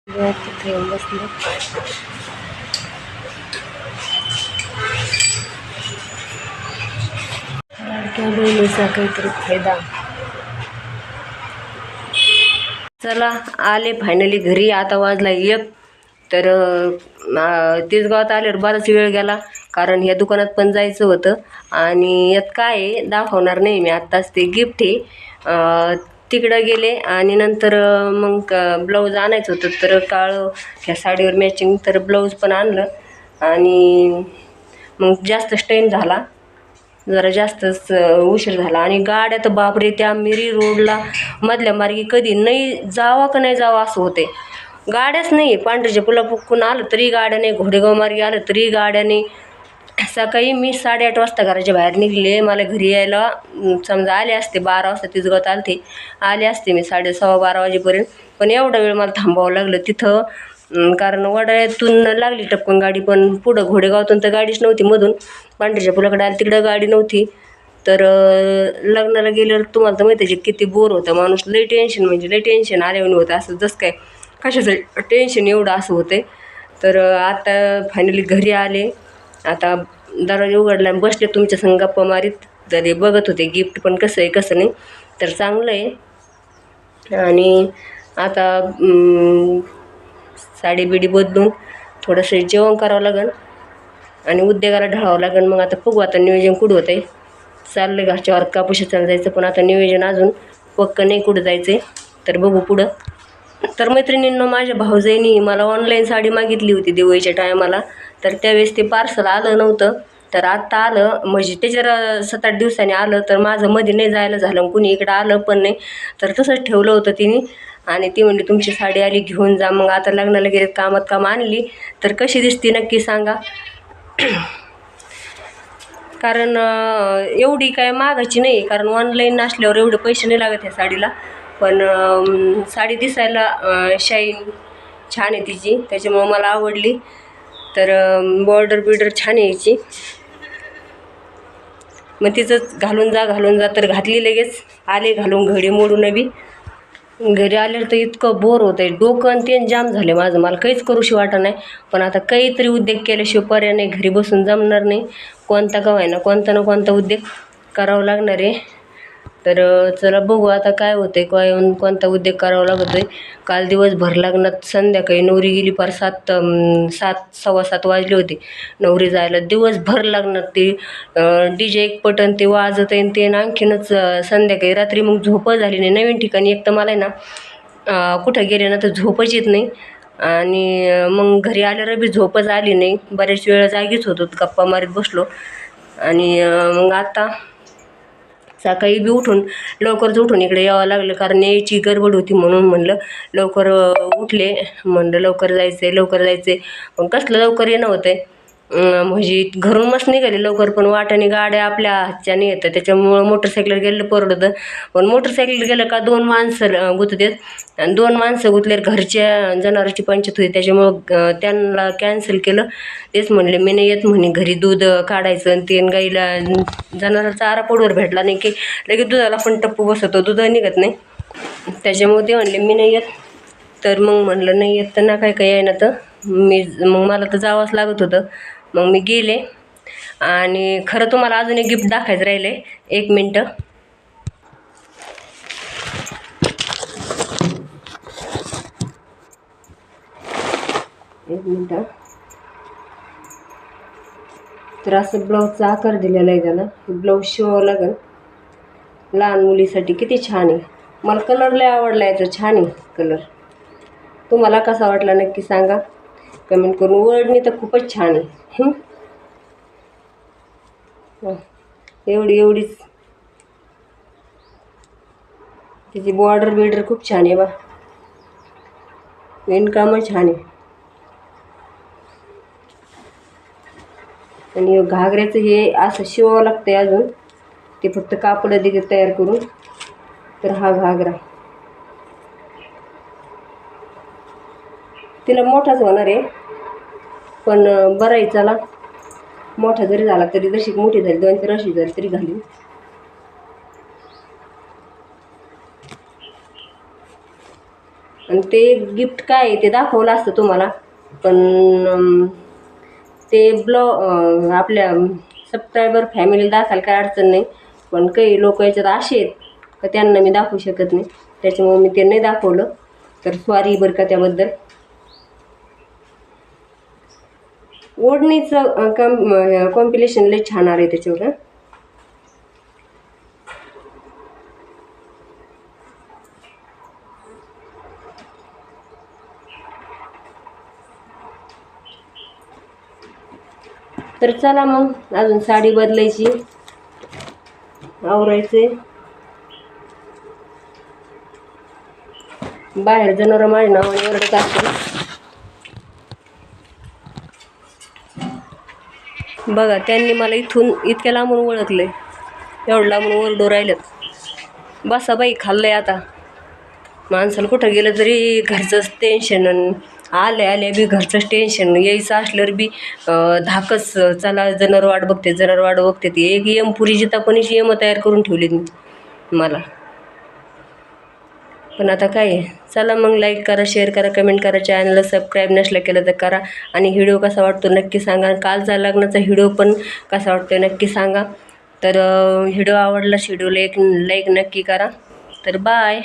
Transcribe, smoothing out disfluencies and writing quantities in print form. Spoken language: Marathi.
तिथे येऊन बसले. लाडक्या बहिणीचा काहीतरी फायदा. चला आले फायनली घरी. आता वाजला 1. तर तेच गावात आल्यावर बराच वेळ गेला, कारण ह्या दुकानात पण जायचं होतं. आणि यात काय आहे दाखवणार नाही मी आत्ताच. ते गिफ्ट आहे. तिकडं गेले आणि नंतर मग ब्लाऊज आणायचं होतं, तर काळं ह्या साडीवर मॅचिंग, तर ब्लाऊज पण आणलं. आणि मग जास्त टाईम झाला, जरा जास्तच उशीर झाला. आणि गाड्या तर बापरे, त्या मिरी रोडला मधल्या मार्गी कधी नाही जावा का नाही जावा असं होते. गाड्याच नाही. पांढरीच्या पुलापुकून आलं तरी गाड्या नाही, घोडेगाव मार्गी आलं तरी गाड्या नाही. सकाळी मी 8:30 वाजता घराच्या बाहेर निघले. मला घरी यायला समजा आले असते 12 वाजता. तिसगावात आले असते मी 12:15 वाजेपर्यंत. पण एवढा वेळ मला थांबावं लागलं तिथं, कारण वडाळ्यातून लागली टपकन गाडी, पण पुढं घोडेगावातून तर गाडीच नव्हती. मधून पांढरीच्या पुलाकडे आली तिकडं गाडी नव्हती. तर लग्नाला गेल्यावर तुम्हाला तर माहिती आहे किती बोर होतं माणूस. लई टेन्शन, म्हणजे लई टेन्शन आल्यावर होतं. असं जसं काय कशाचं टेन्शन एवढं असं होतं. तर आता फायनली घरी आले. आता दरवाजा उघडला आणि बसले तुमच्या संग गप्पा मारीत. तर बघत होते गिफ्ट पण कसं आहे कसं नाही. तर चांगलं आहे. आणि आता साडी बिडी बदलून थोडंसं जेवण करावं लागेल आणि उद्योगाला ढळावं लागेल. मग आता बघू आता नियोजन कुठं होतं आहे. चाललं घरच्यावर कापूशाला जायचं, पण आता नियोजन अजून पक्क नाही कुठं जायचं आहे. तर बघू पुढं. तर मैत्रिणींना माझ्या भाऊजाईनी मला ऑनलाईन साडी मागितली होती दिवाळीच्या टायमाला. तर त्यावेळेस ते पार्सल आलं नव्हतं. तर आत्ता आलं, म्हणजे त्याच्यावर 7-8 दिवसांनी आलं. तर माझं मध्ये नाही जायला झालं, कुणी इकडं आलं पण नाही. तर तसंच ठेवलं होतं तिने. आणि ती म्हणली तुमची साडी आली घेऊन जा. मग आता लग्नाला गेले, कामात काम आणली. तर कशी दिसते नक्की सांगा. कारण एवढी काय मागायची नाही, कारण ऑनलाईन असल्यावर एवढे पैसे नाही लागत ह्या साडीला. पण साडी दिसायला शाईन छान आहे तिची, त्याच्यामुळं मला आवडली. तर बॉर्डर बिर्डर छान आहे याची. मग तिचंच घालून जा तर घातली लगेच. आले घालून घडी मोडून बी. घरी आल्यावर तर इतकं बोर होतं आहे, डोकं आणि ते जाम झाले माझं. मला काहीच करूशी वाटत नाही. पण आता काहीतरी उद्योग केल्याशिवाय पर्याय नाही. घरी बसून जमणार नाही. कोणता का होईना कोणता ना कोणता उद्योग करावं लागणार आहे. तर चला बघू आता काय होतं आहे, काय कोणता उद्योग करावा लागतो आहे. काल दिवसभर लग्नात संध्याकाळी नवरी गेली पार 7 वाजले होते नवरी जायला. दिवसभर लग्नात ते DJ एक पटन ते वाजत आहे ते. आणखीनच संध्याकाळी रात्री मग झोपच झाली नाही. नवीन ठिकाणी एक तर मला आहे ना कुठं गेले ना तर झोपच येत नाही. आणि मग घरी आल्यावर बी झोपच आली नाही. बऱ्याच वेळा जागीच होतो, गप्पा मारीत बसलो. आणि मग आता सकाळी बी लवकरच उठून इकडे यावं लागलं, कारण यायची गडबड होती. म्हणून म्हणलं लवकर उठले, म्हणलं लवकर जायचं आहे. पण कसलं लवकर येणं होतं आहे. म्हणजे घरून मस्त निघाले लवकर, पण वाटाने गाड्या आपल्या हातच्याने येतं, त्याच्यामुळं मोटरसायकलवर गेलं परवडतं. पण मोटरसायकल गेलं का 2 माणसं गुततात. आणि 2 माणसं गुतल्यावर घरच्या जनावरांची पंचायत होती. त्याच्यामुळं त्यांना कॅन्सल केलं. तेच म्हणले मी नाही येत म्हणे, घरी दूध काढायचं आणि ते गाईला जनावरांचा चारा पोडवर भेटला नाही की लगेच दुधाला पण टप्पू बसवतो, दूध निघत नाही. त्याच्यामुळे ते म्हणले मी नाही येत. तर मग म्हणलं नाही येत तर ना काय काय ना. तर मग मला तर जावंच लागत होतं. मग मी गेले. आणि खरं तुम्हाला अजून एक गिफ्ट दाखवायचं राहिले. 1 मिनटं. तर असं ब्लाऊजचा आकार दिलेला आहे त्याला. ब्लाऊज शिवावं लागेल लहान मुलीसाठी. किती छान आहे. मला कलर लय आवडला याचा, छान आहे कलर. तुम्हाला कसा वाटला नक्की सांगा कमेंट करून. वळणी तर खूपच छान आहे. एवढीच तिची बॉर्डर बिर्डर खूप छान आहे बा. विणकाम छान आहे. आणि घागऱ्याचं हे असं शिवावं लागतंय अजून. ते फक्त कापड दिले तयार करून. तर हा घागरा तिला मोठाच होणार आहे, पण बरं आहे चला. मोठा जरी झाला तरी जशी मोठी झाली 2-4 वर्षी झाली तरी घाली. आणि ते गिफ्ट काय आहे ते दाखवलं असतं तुम्हाला, पण ते आपल्या सबस्क्रायबर फॅमिलीला दाखवायला काय अडचण नाही, पण काही लोक याच्यात असे आहेत का त्यांना मी दाखवू शकत नाही, त्याच्यामुळे मी ते नाही दाखवलं. तर सॉरी बरं का त्याबद्दल. ओढणीचं कॉम्पिटिशन लय छान आहे त्याच्यावर. तर चला मग अजून साडी बदलायची, आवरायचे. बाहेर जनावरं माझ्या नावाने ओरडत असतात. बघा त्यांनी मला इथून इतक्या लांबून ओळखले, एवढं लांबून ओरडू राहिलेत. बसा बाई खाल्लंय आता. माणसाला कुठं गेलं तरी घरचंच टेन्शन, आले बी घरचंच टेन्शन. यायचं असल्यावर बी धाकच, चला जनावर वाट बघते ती एक यम पुरी जितापणीची यम तयार करून ठेवली मला. पण आता काय, चला मग लाईक करा, शेअर करा, कमेंट करा, चॅनलला सबस्क्राईब नसलं केलं तर करा. आणि व्हिडिओ कसा वाटतो नक्की सांगा. कालचा लग्नाचा व्हिडिओ पण कसा वाटतो नक्की सांगा. तर व्हिडिओ आवडला, व्हिडिओला एक लाईक नक्की करा. तर बाय.